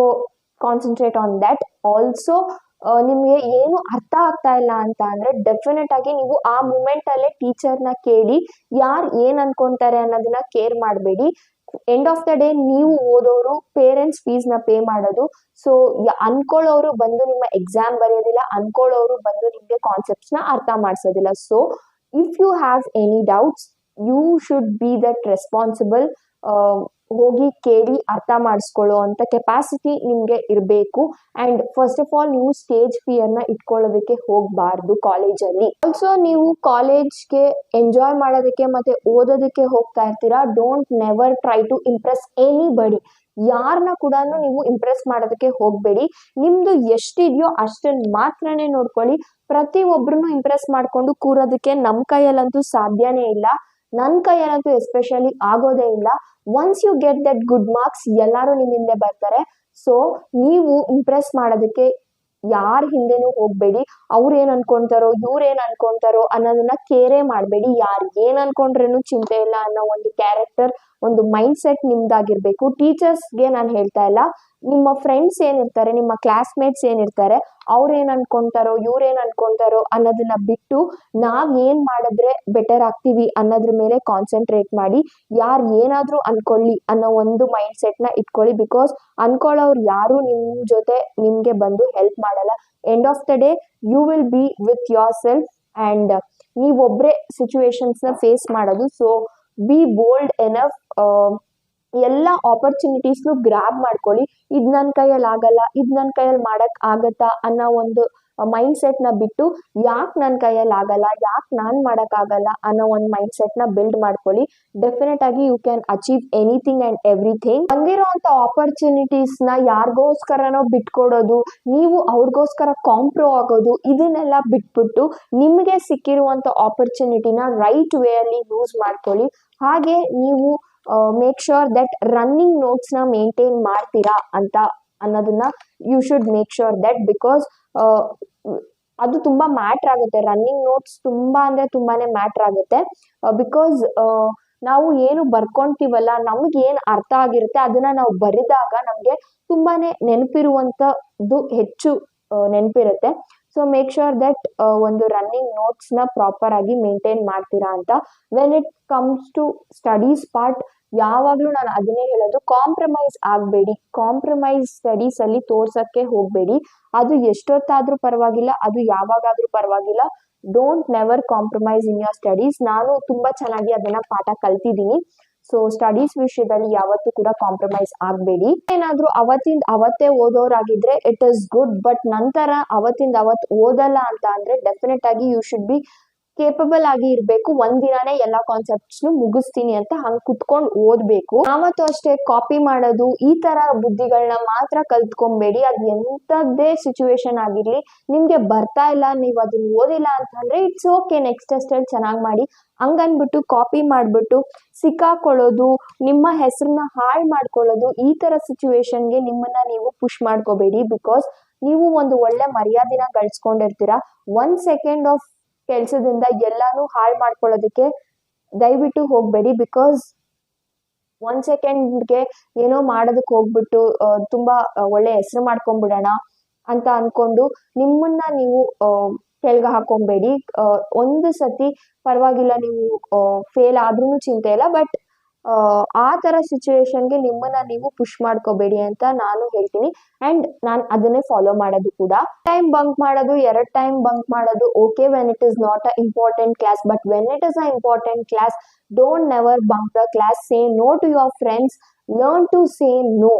concentrate on that. Also ನಿಮ್ಗೆ ಏನು ಅರ್ಥ ಆಗ್ತಾ ಇಲ್ಲ ಅಂತ ಅಂದ್ರೆ ಡೆಫಿನೆಟ್ ಆಗಿ ನೀವು ಆ ಮೂಮೆಂಟ್ ಅಲ್ಲೇ ಟೀಚರ್ನ ಕೇಳಿ. ಯಾರು ಏನ್ ಅನ್ಕೊಂತಾರೆ ಅನ್ನೋದನ್ನ ಕೇರ್ ಮಾಡಬೇಡಿ. ಎಂಡ್ ಆಫ್ ದ ಡೇ ನೀವು ಓದೋರು, ಪೇರೆಂಟ್ಸ್ ಫೀಸ್ ನ ಪೇ ಮಾಡೋದು. ಸೊ ಅನ್ಕೊಳ್ಳೋರು ಬಂದು ನಿಮ್ಮ ಎಕ್ಸಾಮ್ ಬರೆಯೋದಿಲ್ಲ, ಅನ್ಕೊಳ್ಳೋರು ಬಂದು ನಿಮ್ಗೆ ಕಾನ್ಸೆಪ್ಟ್ಸ್ ನ ಅರ್ಥ ಮಾಡಿಸೋದಿಲ್ಲ. So if you have any doubts, you should be that responsible ಹೋಗಿ ಕೇಳಿ ಅರ್ಥ ಮಾಡಿಸ್ಕೊಳ್ಳೋ ಅಂತ ಕೆಪಾಸಿಟಿ ನಿಮ್ಗೆ ಇರಬೇಕು. ಅಂಡ್ ಫಸ್ಟ್ ಆಫ್ ಆಲ್ ನೀವು ಸ್ಟೇಜ್ ಫಿಯರ್ ನ ಇಟ್ಕೊಳ್ಳೋದಕ್ಕೆ ಹೋಗ್ಬಾರ್ದು ಕಾಲೇಜಲ್ಲಿ. ಆಲ್ಸೋ ನೀವು ಕಾಲೇಜ್ಗೆ ಎಂಜಾಯ್ ಮಾಡೋದಕ್ಕೆ ಮತ್ತೆ ಓದೋದಕ್ಕೆ ಹೋಗ್ತಾ ಇರ್ತೀರಾ. Don't never try to impress anybody. ಯಾರನ್ನ ಕೂಡ ನೀವು ಇಂಪ್ರೆಸ್ ಮಾಡೋದಕ್ಕೆ ಹೋಗ್ಬೇಡಿ. ನಿಮ್ದು ಎಷ್ಟಿದೆಯೋ ಅಷ್ಟನ್ನ ಮಾತ್ರನೇ ನೋಡ್ಕೊಳ್ಳಿ. ಪ್ರತಿ ಒಬ್ರನ್ನು ಇಂಪ್ರೆಸ್ ಮಾಡ್ಕೊಂಡು ಕೂರೋದಕ್ಕೆ ನಮ್ ಕೈಯಲ್ಲಂತೂ ಸಾಧ್ಯನೇ ಇಲ್ಲ. ನನ್ ಕೈಯಲ್ಲಂತೂ ಎಸ್ಪೆಷಲಿ ಆಗೋದೇ ಇಲ್ಲ. Once you get that good marks ಎಲ್ಲಾರು ನಿಮ್ ಹಿಂದೆ ಬರ್ತಾರೆ. ಸೊ ನೀವು ಇಂಪ್ರೆಸ್ ಮಾಡೋದಕ್ಕೆ ಯಾರ ಹಿಂದೆನೂ ಹೋಗ್ಬೇಡಿ. ಅವ್ರು ಏನ್ ಅನ್ಕೊಂತಾರೋ ಇವ್ರೇನ್ ಅನ್ಕೊಂತಾರೋ ಅನ್ನೋದನ್ನ ಕೇರೆ ಮಾಡ್ಬೇಡಿ. ಯಾರು ಏನ್ ಅನ್ಕೊಂಡ್ರೇನು ಚಿಂತೆ ಇಲ್ಲ ಅನ್ನೋ ಒಂದು ಕ್ಯಾರೆಕ್ಟರ್, ಒಂದು ಮೈಂಡ್ ಸೆಟ್ ನಿಮ್ದಾಗಿರ್ಬೇಕು. ಟೀಚರ್ಸ್ಗೆ ನಾನು ಹೇಳ್ತಾ ಇಲ್ಲ, ನಿಮ್ಮ ಫ್ರೆಂಡ್ಸ್ ಏನಿರ್ತಾರೆ, ನಿಮ್ಮ ಕ್ಲಾಸ್ಮೇಟ್ಸ್ ಏನಿರ್ತಾರೆ, ಅವ್ರು ಏನ್ ಅನ್ಕೊಂತಾರೋ ಇವ್ರೇನ್ ಅನ್ಕೊಂತಾರೋ ಅನ್ನೋದನ್ನ ಬಿಟ್ಟು ನಾವ್ ಏನ್ ಮಾಡಿದ್ರೆ ಬೆಟರ್ ಆಗ್ತೀವಿ ಅನ್ನೋದ್ರ ಮೇಲೆ ಕಾನ್ಸಂಟ್ರೇಟ್ ಮಾಡಿ. ಯಾರು ಏನಾದ್ರೂ ಅನ್ಕೊಳ್ಳಿ ಅನ್ನೋ ಒಂದು ಮೈಂಡ್ ಸೆಟ್ ನ ಇಟ್ಕೊಳ್ಳಿ. ಬಿಕಾಸ್ ಅನ್ಕೊಳ್ಳೋರು ಯಾರು ನಿಮ್ ಜೊತೆ ನಿಮ್ಗೆ ಬಂದು ಹೆಲ್ಪ್ ಮಾಡಲ್ಲ. End of the day you will be with yourself and ನೀವೊಬ್ರೆ ಸಿಚುವೇಶನ್ಸ್ ನ ಫೇಸ್ ಮಾಡೋದು. So be bold enough. ಎಲ್ಲ ಆಪರ್ಚುನಿಟೀಸ್ನು ಗ್ರಾಬ್ ಮಾಡ್ಕೊಳ್ಳಿ. ಇದ್ ನನ್ ಕೈಯಲ್ಲಿ ಆಗಲ್ಲ, ಇದ್ ನನ್ ಕೈಯಲ್ಲಿ ಮಾಡಕ್ ಆಗತ್ತಾ ಅನ್ನೋ ಒಂದು ಮೈಂಡ್ ಸೆಟ್ ನ ಬಿಟ್ಟು ಯಾಕೆ ನನ್ ಕೈಯಲ್ಲಿ ಆಗಲ್ಲ, ಯಾಕೆ ನಾನ್ ಮಾಡಕ್ ಆಗಲ್ಲ ಅನ್ನೋ ಒಂದು ಮೈಂಡ್ ಸೆಟ್ ನ ಬಿಲ್ಡ್ ಮಾಡ್ಕೊಳ್ಳಿ. ಡೆಫಿನೆಟ್ ಆಗಿ you can achieve anything and everything. ಬಂದಿರೋಂತ ಆಪರ್ಚುನಿಟೀಸ್ ನ ಯಾರಿಗೋಸ್ಕರನೋ ಬಿಟ್ಕೊಡೋದು, ನೀವು ಅವ್ರಿಗೋಸ್ಕರ ಕಾಂಪ್ರೋ ಆಗೋದು, ಇದನ್ನೆಲ್ಲ ಬಿಟ್ಬಿಟ್ಟು ನಿಮ್ಗೆ ಸಿಕ್ಕಿರುವಂತ ಆಪರ್ಚುನಿಟಿನ ರೈಟ್ ವೇ ಅಲ್ಲಿ ಯೂಸ್ ಮಾಡ್ಕೊಳ್ಳಿ. ಹಾಗೆ ನೀವು make sure that running notes ನ ಮೇಂಟೈನ್ ಮಾಡ್ತೀರಾ ಅಂತ ಅನ್ನೋದನ್ನ you should make sure that. Because ಅದು ತುಂಬಾ ಮ್ಯಾಟ್ರ್ ಆಗುತ್ತೆ. ರನ್ನಿಂಗ್ ನೋಟ್ಸ್ ತುಂಬಾ ಅಂದ್ರೆ ತುಂಬಾನೇ ಮ್ಯಾಟ್ರ್ ಆಗುತ್ತೆ. ಬಿಕಾಸ್ ನಾವು ಏನು ಬರ್ಕೊಂತೀವಲ್ಲ, ನಮ್ಗೆ ಏನ್ ಅರ್ಥ ಆಗಿರುತ್ತೆ ಅದನ್ನ ನಾವು ಬರೆದಾಗ ನಮ್ಗೆ ತುಂಬಾನೇ ನೆನಪಿರುವಂತದ್ದು ಹೆಚ್ಚು ನೆನಪಿರುತ್ತೆ. ಸೊ ಮೇಕ್ ಶೋರ್ ದಟ್ ಒಂದು ರನ್ನಿಂಗ್ ನೋಟ್ಸ್ ನ ಪ್ರಾಪರ್ ಆಗಿ ಮೇಂಟೈನ್ ಮಾಡ್ತೀರಾ ಅಂತ. When it comes to studies part, ಯಾವಾಗ್ಲೂ ನಾನು ಅದನ್ನೇ ಹೇಳೋದು, ಕಾಂಪ್ರಮೈಸ್ ಆಗ್ಬೇಡಿ. ಕಾಂಪ್ರಮೈಸ್ ಸ್ಟಡೀಸ್ ಅಲ್ಲಿ ತೋರ್ಸಕ್ಕೆ ಹೋಗ್ಬೇಡಿ. ಅದು ಎಷ್ಟೊತ್ತಾದ್ರೂ ಪರವಾಗಿಲ್ಲ, ಅದು ಯಾವಾಗಾದ್ರೂ ಪರವಾಗಿಲ್ಲ. Don't never compromise in your studies. ನಾನು ತುಂಬಾ ಚೆನ್ನಾಗಿ ಅದನ್ನ ಪಾಠ ಕಲ್ತಿದ್ದೀನಿ. ಸೊ ಸ್ಟಡೀಸ್ ವಿಷಯದಲ್ಲಿ ಯಾವತ್ತೂ ಕೂಡ ಕಾಂಪ್ರಮೈಸ್ ಆಗ್ಬೇಡಿ. ಏನಾದ್ರೂ ಅವತ್ತಿಂದ ಅವತ್ತೇ ಓದೋರಾಗಿದ್ರೆ ಇಟ್ ಇಸ್ ಗುಡ್. ಬಟ್ ನಂತರ ಅವತ್ತಿಂದ ಅವತ್ತು ಓದಲ್ಲ ಅಂತ ಅಂದ್ರೆ ಡೆಫಿನೆಟ್ ಆಗಿ ಯು ಶುಡ್ ಬಿ ಕೇಪಬಲ್ ಆಗಿ ಇರ್ಬೇಕು. ಒಂದಿನಾನೇ ಎಲ್ಲಾ ಕಾನ್ಸೆಪ್ಟ್ಸ್ ಮುಗಿಸ್ತೀನಿ ಅಂತ ಹಂಗ್ ಕುತ್ಕೊಂಡ್ ಓದ್ಬೇಕು. ಯಾವತ್ತೂ ಅಷ್ಟೇ ಕಾಪಿ ಮಾಡೋದು ಈ ತರ ಬುದ್ಧಿಗಳನ್ನ ಮಾತ್ರ ಕಲ್ತ್ಕೊಂಬೇಡಿ. ಅದ್ ಎಂತದ್ದೇ ಸಿಚುವೇಶನ್ ಆಗಿರ್ಲಿ, ನಿಮ್ಗೆ ಬರ್ತಾ ಇಲ್ಲ, ನೀವ್ ಅದನ್ನ ಓದಿಲ್ಲ ಅಂತಂದ್ರೆ ಇಟ್ಸ್ ಓಕೆ, ನೆಕ್ಸ್ಟ್ ಟೆಸ್ಟ್ ಅಲ್ಲಿ ಚೆನ್ನಾಗ್ ಮಾಡಿ. ಹಂಗನ್ಬಿಟ್ಟು ಕಾಪಿ ಮಾಡ್ಬಿಟ್ಟು ಸಿಕ್ಕಾಕೊಳ್ಳೋದು, ನಿಮ್ಮ ಹೆಸರನ್ನ ಹಾಳು ಮಾಡ್ಕೊಳ್ಳೋದು, ಈ ತರ ಸಿಚುವೇಶನ್ಗೆ ನಿಮ್ಮನ್ನ ನೀವು ಪುಷ್ ಮಾಡ್ಕೋಬೇಡಿ. ಬಿಕಾಸ್ ನೀವು ಒಂದು ಒಳ್ಳೆ ಮರ್ಯಾದಿನ ಗಳಿಸ್ಕೊಂಡಿರ್ತೀರಾ. 1 ಸೆಕೆಂಡ್ ಆಫ್ ಕೆಲ್ಸದಿಂದ ಎಲ್ಲಾನು ಹಾಳು ಮಾಡ್ಕೊಳ್ಳೋದಕ್ಕೆ ದಯವಿಟ್ಟು ಹೋಗ್ಬೇಡಿ. ಬಿಕಾಸ್ 1 ಸೆಕೆಂಡ್ಗೆ ಏನೋ ಮಾಡೋದಕ್ಕೆ ಹೋಗ್ಬಿಟ್ಟು ತುಂಬಾ ಒಳ್ಳೆ ಹೆಸರು ಮಾಡ್ಕೊಂಡ್ಬಿಡೋಣ ಅಂತ ಅನ್ಕೊಂಡು ನಿಮ್ಮನ್ನ ನೀವು ಕೆಳಗೆ ಹಾಕೊಂಬೇಡಿ. ಒಂದು ಸತಿ ಪರವಾಗಿಲ್ಲ, ನೀವು ಫೇಲ್ ಆದ್ರೂ ಚಿಂತೆ ಇಲ್ಲ. ಬಟ್ ಆ ತರ ಸಿಚುವೇಶನ್ಗೆ ನಿಮ್ಮನ್ನ ನೀವು ಪುಷ್ ಮಾಡ್ಕೋಬೇಡಿ ಅಂತ ನಾನು ಹೇಳ್ತೀನಿ. ಅಂಡ್ ನಾನ್ ಅದನ್ನೇ ಫಾಲೋ ಮಾಡೋದು ಕೂಡ. ಟೈಮ್ ಬಂಕ್ ಮಾಡೋದು, 2 ಟೈಮ್ ಬಂಕ್ ಮಾಡೋದು okay when it is not a important class. But when it is a important class, don't never bunk the class. Say no to your friends. Learn to say no.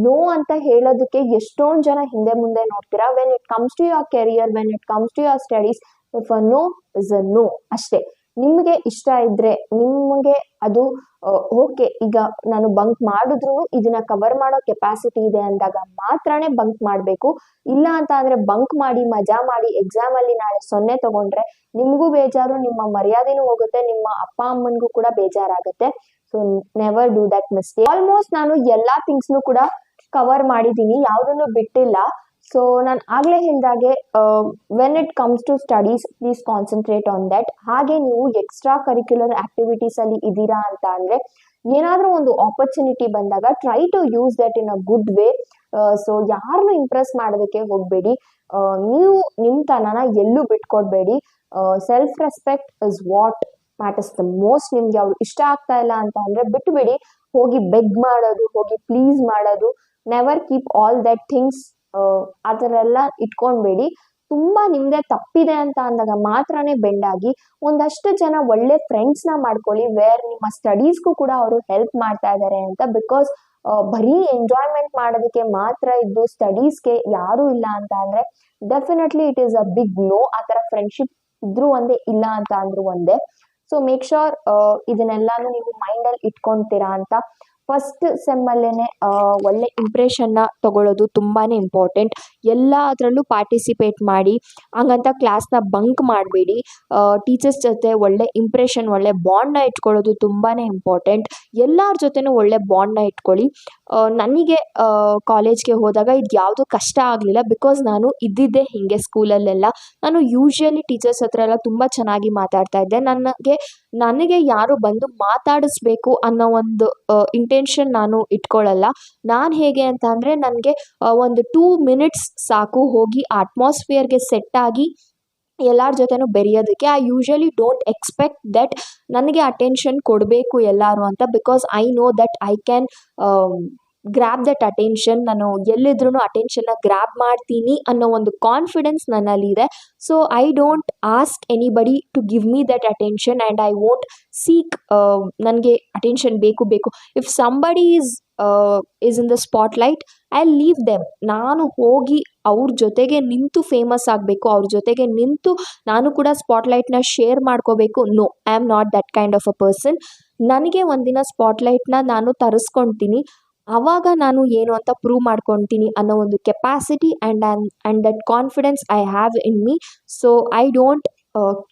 No ಅಂತ ಹೇಳೋದಕ್ಕೆ ಎಷ್ಟೊಂದ್ ಜನ ಹಿಂದೆ ಮುಂದೆ ನೋಡ್ತೀರಾ. When it comes to your career, when it comes to your studies, if a no is a no ಅಷ್ಟೇ. ನಿಮ್ಗೆ ಇಷ್ಟ ಇದ್ರೆ, ನಿಮ್ಗೆ ಅದು ಓಕೆ, ಈಗ ನಾನು ಬಂಕ್ ಮಾಡಿದ್ರು ಇದನ್ನ ಕವರ್ ಮಾಡೋ ಕೆಪಾಸಿಟಿ ಇದೆ ಅಂದಾಗ ಮಾತ್ರನೇ ಬಂಕ್ ಮಾಡ್ಬೇಕು. ಇಲ್ಲ ಅಂತ ಅಂದ್ರೆ ಬಂಕ್ ಮಾಡಿ ಮಜಾ ಮಾಡಿ ಎಕ್ಸಾಮ್ ಅಲ್ಲಿ ನಾಳೆ 0 ತಗೊಂಡ್ರೆ ನಿಮ್ಗೂ ಬೇಜಾರು, ನಿಮ್ಮ ಮರ್ಯಾದೆನೂ ಹೋಗುತ್ತೆ, ನಿಮ್ಮ ಅಪ್ಪ ಅಮ್ಮನ್ಗೂ ಕೂಡ ಬೇಜಾರಾಗುತ್ತೆ. So never do that mistake. Almost ನಾನು ಎಲ್ಲಾ ಥಿಂಗ್ಸ್ನು ಕೂಡ ಕವರ್ ಮಾಡಿದೀನಿ, ಯಾವ್ದನ್ನು ಬಿಟ್ಟಿಲ್ಲ. ಸೊ ನಾನು ಆಗ್ಲೇ ಹೇಳ್ದಾಗೆ when it comes to studies, please concentrate on that. ಹಾಗೆ ನೀವು ಎಕ್ಸ್ಟ್ರಾ ಕರಿಕ್ಯುಲರ್ ಆಕ್ಟಿವಿಟೀಸ್ ಅಲ್ಲಿ ಇದ್ದೀರಾ ಅಂತ ಅಂದ್ರೆ, ಏನಾದ್ರೂ ಒಂದು ಆಪರ್ಚುನಿಟಿ ಬಂದಾಗ try to use that in a good way. So ಯಾರನ್ನು ಇಂಪ್ರೆಸ್ ಮಾಡೋದಕ್ಕೆ ಹೋಗ್ಬೇಡಿ. ನೀವು ನಿಮ್ ತನನ ಎಲ್ಲೂ ಬಿಟ್ಕೊಡ್ಬೇಡಿ. Self respect is what matters the most. ನಿಮ್ಗೆ ಅವ್ರು ಇಷ್ಟ ಆಗ್ತಾ ಇಲ್ಲ ಅಂತ ಅಂದ್ರೆ ಬಿಟ್ಬಿಡಿ. ಹೋಗಿ ಬೆಗ್ ಮಾಡೋದು, ಹೋಗಿ ಪ್ಲೀಸ್ ಮಾಡೋದು, never keep all that things. ಆ ಥರ ಎಲ್ಲ ಇಟ್ಕೊಂಡ್ಬೇಡಿ. ತುಂಬಾ ನಿಮ್ದೆ ತಪ್ಪಿದೆ ಅಂತ ಅಂದಾಗ ಮಾತ್ರನೇ ಬೆಂಡ್ ಆಗಿ ಒಂದಷ್ಟು ಜನ ಒಳ್ಳೆ ಫ್ರೆಂಡ್ಸ್ ನ ಮಾಡ್ಕೊಳ್ಳಿ, ವೇರ್ ನಿಮ್ಮ ಸ್ಟಡೀಸ್ಗೂ ಕೂಡ ಅವರು ಹೆಲ್ಪ್ ಮಾಡ್ತಾ ಇದ್ದಾರೆ ಅಂತ. ಬಿಕಾಸ್ ಬರೀ ಎಂಜಾಯ್ಮೆಂಟ್ ಮಾಡೋದಕ್ಕೆ ಮಾತ್ರ ಇದ್ದು ಸ್ಟಡೀಸ್ಗೆ ಯಾರು ಇಲ್ಲ ಅಂತ ಅಂದ್ರೆ definitely it is a big no. ಆ ತರ ಫ್ರೆಂಡ್ಶಿಪ್ ಇದ್ರು ಒಂದೇ, ಇಲ್ಲ ಅಂತ ಅಂದ್ರು ಒಂದೇ. ಸೊ ಮೇಕ್ ಶೋರ್ ಇದನ್ನೆಲ್ಲಾನು ನೀವು ಮೈಂಡ್ ಅಲ್ಲಿ ಇಟ್ಕೊಂತೀರಾ ಅಂತ. ಫಸ್ಟ್ ಸೆಮ್ ಅಲ್ಲೇನೆ ಒಳ್ಳೆ ಇಂಪ್ರೆಷನ್ ನ ತಗೊಳ್ಳೋದು ತುಂಬಾನೇ ಇಂಪಾರ್ಟೆಂಟ್. ಎಲ್ಲದರಲ್ಲೂ ಪಾರ್ಟಿಸಿಪೇಟ್ ಮಾಡಿ, ಹಂಗಂತ ಕ್ಲಾಸ್ನ ಬಂಕ್ ಮಾಡಬೇಡಿ. ಟೀಚರ್ಸ್ ಜೊತೆ ಒಳ್ಳೆ ಇಂಪ್ರೆಷನ್, ಒಳ್ಳೆ ಬಾಂಡ್ನ ಇಟ್ಕೊಳ್ಳೋದು ತುಂಬಾನೇ ಇಂಪಾರ್ಟೆಂಟ್. ಎಲ್ಲರ ಜೊತೆನೂ ಒಳ್ಳೆ ಬಾಂಡ್ನ ಇಟ್ಕೊಳ್ಳಿ. ನನಗೆ ಕಾಲೇಜ್ಗೆ ಹೋದಾಗ ಇದು ಯಾವುದು ಕಷ್ಟ ಆಗಲಿಲ್ಲ, ಬಿಕಾಸ್ ನಾನು ಇದ್ದಿದ್ದೆ ಹೀಗೆ ಸ್ಕೂಲಲ್ಲೆಲ್ಲ. ನಾನು ಯೂಶ್ವಲಿ ಟೀಚರ್ಸ್ ಹತ್ರ ಎಲ್ಲ ತುಂಬ ಚೆನ್ನಾಗಿ ಮಾತಾಡ್ತಾ ಇದ್ದೆ. ನನಗೆ ಯಾರು ಬಂದು ಮಾತಾಡಿಸ್ಬೇಕು ಅನ್ನೋ ಒಂದು ಇಂಟೆನ್ಷನ್ ನಾನು ಇಟ್ಕೊಳ್ಳಲ್ಲ. ನಾನು ಹೇಗೆ ಅಂತ ಅಂದರೆ ನನಗೆ ಒಂದು 2 ಮಿನಿಟ್ಸ್ ಸಾಕು ಹೋಗಿ ಅಟ್ಮಾಸ್ಫಿಯರ್ಗೆ ಸೆಟ್ ಆಗಿ ಎಲ್ಲರ ಜೊತೆನೂ ಬೆರೆಯೋದಕ್ಕೆ. I usually don't expect that ನನಗೆ ಅಟೆನ್ಷನ್ ಕೊಡಬೇಕು ಎಲ್ಲರೂ ಅಂತ, because I know that I can grab that attention. ನಾನು ಎಲ್ಲಿದ್ರೂ ಅಟೆನ್ಷನ್ನ ಗ್ರ್ಯಾಬ್ ಮಾಡ್ತೀನಿ ಅನ್ನೋ ಒಂದು ಕಾನ್ಫಿಡೆನ್ಸ್ ನನ್ನಲ್ಲಿದೆ. So I don't ask anybody to give me that attention and I won't seek ನನಗೆ ಅಟೆನ್ಷನ್ ಬೇಕು. If somebody is in the spotlight, I leave them. ನಾನು ಹೋಗಿ ಅವ್ರ ಜೊತೆಗೆ ನಿಂತು ಫೇಮಸ್ ಆಗಬೇಕು, ಅವ್ರ ಜೊತೆಗೆ ನಿಂತು ನಾನು ಕೂಡ ಸ್ಪಾಟ್ಲೈಟ್ನ ಶೇರ್ ಮಾಡ್ಕೋಬೇಕು. No, I am not that kind of a person. ನನಗೆ ಒಂದಿನ ಸ್ಪಾಟ್ಲೈಟ್ನ ನಾನು ತರಿಸ್ಕೊಳ್ತೀನಿ, ಆವಾಗ ನಾನು ಏನು ಅಂತ ಪ್ರೂವ್ ಮಾಡ್ಕೊತೀನಿ ಅನ್ನೋ ಒಂದು capacity and that confidence I have in me. So I don't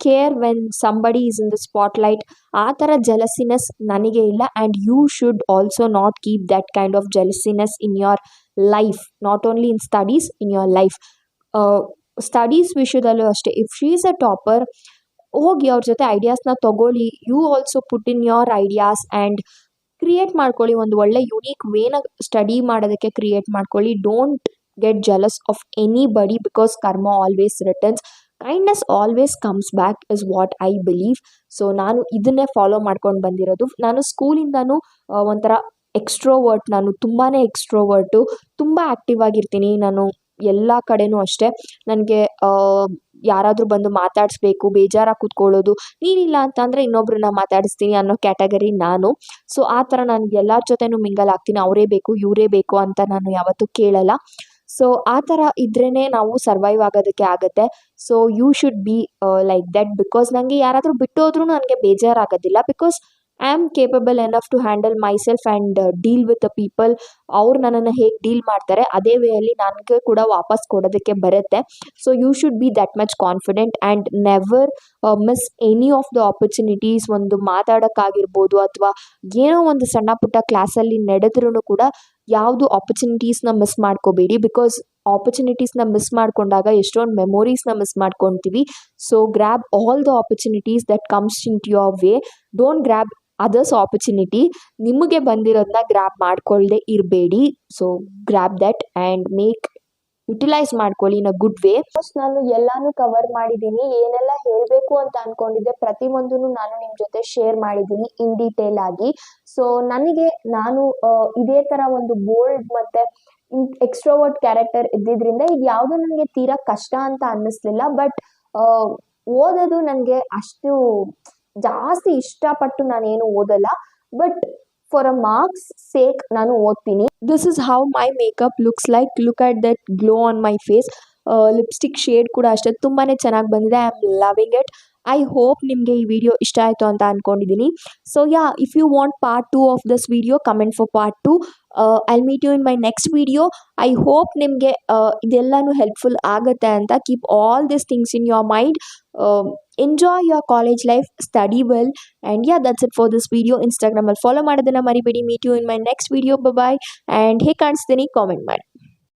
care when somebody is in the spotlight. ಆ ಥರ ಜೆಲಸಿನೆಸ್ ನನಗೆ ಇಲ್ಲ. And you should also not keep that kind of jealousness in your life, not only in studies, in your life. Studies ವಿಷಯದಲ್ಲೂ ಅಷ್ಟೇ, if she is a topper, ಹೋಗಿ ಅವ್ರ ಜೊತೆ ಐಡಿಯಾಸ್ನ ತಗೊಳ್ಳಿ. You also put in your ideas and create ಮಾಡ್ಕೊಳ್ಳಿ. ಒಂದು ಒಳ್ಳೆ ಯುನೀಕ್ ವೇನ ಸ್ಟಡಿ ಮಾಡೋದಕ್ಕೆ ಕ್ರಿಯೇಟ್ ಮಾಡ್ಕೊಳ್ಳಿ. Don't get jealous of anybody, because karma always returns. Kindness always comes back is what I believe. So ನಾನು ಇದನ್ನೇ ಫಾಲೋ ಮಾಡ್ಕೊಂಡು ಬಂದಿರೋದು. ನಾನು ಸ್ಕೂಲಿಂದನೂ ಒಂಥರ ಎಕ್ಸ್ಟ್ರೋವರ್ಟ್. ನಾನು ತುಂಬಾ ಎಕ್ಸ್ಟ್ರೋವರ್ಟು, ತುಂಬ ಆ್ಯಕ್ಟಿವ್ ಆಗಿರ್ತೀನಿ ನಾನು ಎಲ್ಲ ಕಡೆನೂ ಅಷ್ಟೇ. ನನಗೆ ಯಾರಾದರೂ ಬಂದು ಮಾತಾಡಿಸ್ಬೇಕು, ಬೇಜಾರಾಗಿ ಕೂತ್ಕೊಳ್ಳೋದು, ನೀನಿಲ್ಲ ಅಂತಂದರೆ ಇನ್ನೊಬ್ರನ್ನ ಮಾತಾಡಿಸ್ತೀನಿ ಅನ್ನೋ ಕ್ಯಾಟಗರಿ ನಾನು. ಸೊ ಆ ಥರ ನಾನು ಎಲ್ಲರ ಜೊತೆನೂ ಮಿಂಗಲ್ ಆಗ್ತೀನಿ. ಅವರೇ ಬೇಕು, ಇವರೇ ಬೇಕು ಅಂತ ನಾನು ಯಾವತ್ತೂ ಕೇಳಲ್ಲ. ಸೊ ಆ ಥರ ಇದ್ರೇ ನಾವು ಸರ್ವೈವ್ ಆಗೋದಕ್ಕೆ ಆಗುತ್ತೆ. So you should be like that. Because ನನಗೆ ಯಾರಾದರೂ ಬಿಟ್ಟು ಹೋದ್ರೂ ನನಗೆ ಬೇಜಾರಾಗೋದಿಲ್ಲ, because I am capable enough to handle myself and deal with the people. ಅವ್ರು ನನ್ನನ್ನು ಹೇಗೆ ಡೀಲ್ ಮಾಡ್ತಾರೆ ಅದೇ ವೇಯಲ್ಲಿ ನನಗೆ ಕೂಡ ವಾಪಸ್ ಕೊಡೋದಕ್ಕೆ ಬರುತ್ತೆ. So you should be that much confident and never miss any of the opportunities. ಒಂದು ಮಾತಾಡೋಕ್ಕಾಗಿರ್ಬೋದು ಅಥವಾ ಏನೋ ಒಂದು ಸಣ್ಣ ಪುಟ್ಟ ಕ್ಲಾಸಲ್ಲಿ ನಡೆದ್ರೂ ಕೂಡ ಯಾವುದು ಆಪರ್ಚುನಿಟೀಸ್ನ ಮಿಸ್ ಮಾಡ್ಕೋಬೇಡಿ. ಬಿಕಾಸ್ ಆಪರ್ಚುನಿಟೀಸ್ನ ಮಿಸ್ ಮಾಡ್ಕೊಂಡಾಗ ಎಷ್ಟೊಂದು ಮೆಮೊರೀಸ್ನ ಮಿಸ್ ಮಾಡ್ಕೊತೀವಿ. So grab all the opportunities that comes into your way. Don't grab others opportunity. ನಿಮಗೆ ಬಂದಿರೋದನ್ನ ಗ್ರ್ಯಾಬ್ ಮಾಡ್ಕೊಳ್ಳದೆ ಇರಬೇಡಿ. So grab that and utilise ಮಾಡ್ಕೊಳ್ಳಿ ಇನ್ ಅ ಗುಡ್ ವೇ. ನಾನು ಎಲ್ಲಾನು ಕವರ್ ಮಾಡಿದ್ದೀನಿ. ಏನೆಲ್ಲ ಹೇಳಬೇಕು ಅಂತ ಅನ್ಕೊಂಡಿದ್ದೆ ಪ್ರತಿಯೊಂದನ್ನು ನಾನು ನಿಮ್ಮ ಜೊತೆ ಶೇರ್ ಮಾಡಿದ್ದೀನಿ ಇನ್ ಡೀಟೇಲ್ ಆಗಿ. ಸೊ ನಾನು ಇದೇ ಥರ ಒಂದು ಬೋಲ್ಡ್ ಮತ್ತೆ ಎಕ್ಸ್ಟ್ರೋವರ್ಟ್ ಕ್ಯಾರೆಕ್ಟರ್ ಇದ್ದಿದ್ರಿಂದ ಇದು ಯಾವುದು ನನಗೆ ತೀರಾ ಕಷ್ಟ ಅಂತ ಅನ್ನಿಸ್ಲಿಲ್ಲ. ಬಟ್ ಓದೋದು ನನಗೆ ಅಷ್ಟು ಜಾಸ್ತಿ ಇಷ್ಟಪಟ್ಟು ನಾನೇನು ಓದಲ್ಲ. But for a marks sake ನಾನು ಓದ್ತೀನಿ. This is how my makeup looks like. Look at that glow on my face. Lipstick shade ಕೂಡ ಅಷ್ಟೇ ತುಂಬಾ ಚೆನ್ನಾಗಿ ಬಂದಿದೆ. I am loving it. I hope ನಿಮಗೆ ಈ ವಿಡಿಯೋ ಇಷ್ಟ ಆಯಿತು ಅಂತ ಅಂದ್ಕೊಂಡಿದ್ದೀನಿ. So yeah, if you want part 2 of this video, comment for part 2. I'll meet you in my next video. I hope ನಿಮಗೆ ಇದೆಲ್ಲನೂ ಹೆಲ್ಪ್ಫುಲ್ ಆಗುತ್ತೆ ಅಂತ. Keep all this things in your mind. Enjoy your college life, study well, and yeah, that's it for this video. ಇನ್ಸ್ಟಾಗ್ರಾಮಲ್ಲಿ follow ಮಾಡೋದನ್ನು ಮರಿಬೇಡಿ. Meet you in my next video. Bye. And ಹೇಗೆ ಕಾಣಿಸ್ತೀನಿ comment ಮಾಡಿ.